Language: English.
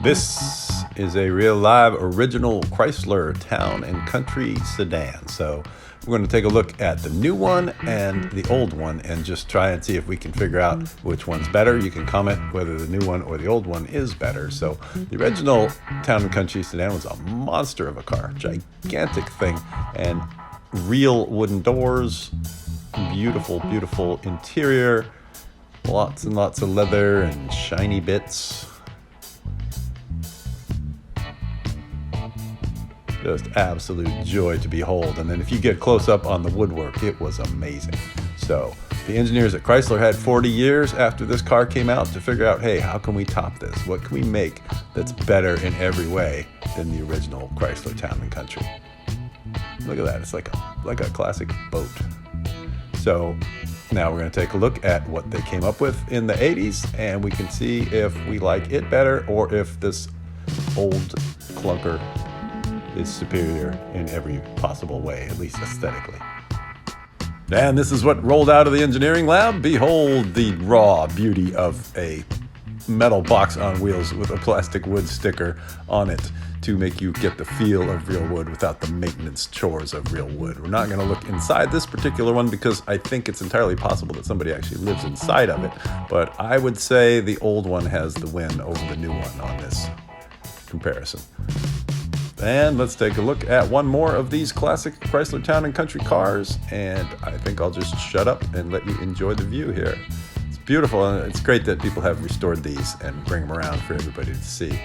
This is a real live original Chrysler Town and Country sedan. So we're going to take a look at the new one and the old one and just try and see if we can figure out which one's better. You can comment whether the new one or the old one is better. So the original Town and Country sedan was a monster of a car, gigantic thing, and real wooden doors, beautiful, beautiful interior, lots and lots of leather and shiny bits. Just absolute joy to behold. And then if you get close up on the woodwork, it was amazing. So the engineers at Chrysler had 40 years after this car came out to figure out, hey, how can we top this? What can we make that's better in every way than the original Chrysler Town and Country? Look at that, it's like a classic boat. So now we're going to take a look at what they came up with in the 80s, and we can see if we like it better or if this old clunker is superior in every possible way, at least aesthetically. And this is what rolled out of the engineering lab. Behold the raw beauty of a metal box on wheels with a plastic wood sticker on it to make you get the feel of real wood without the maintenance chores of real wood. We're not going to look inside this particular one because I think it's entirely possible that somebody actually lives inside of it, but I would say the old one has the win over the new one on this comparison. And let's take a look at one more of these classic Chrysler Town and Country cars, and I think I'll just shut up and let you enjoy the view here. It's beautiful, and it's great that people have restored these and bring them around for everybody to see.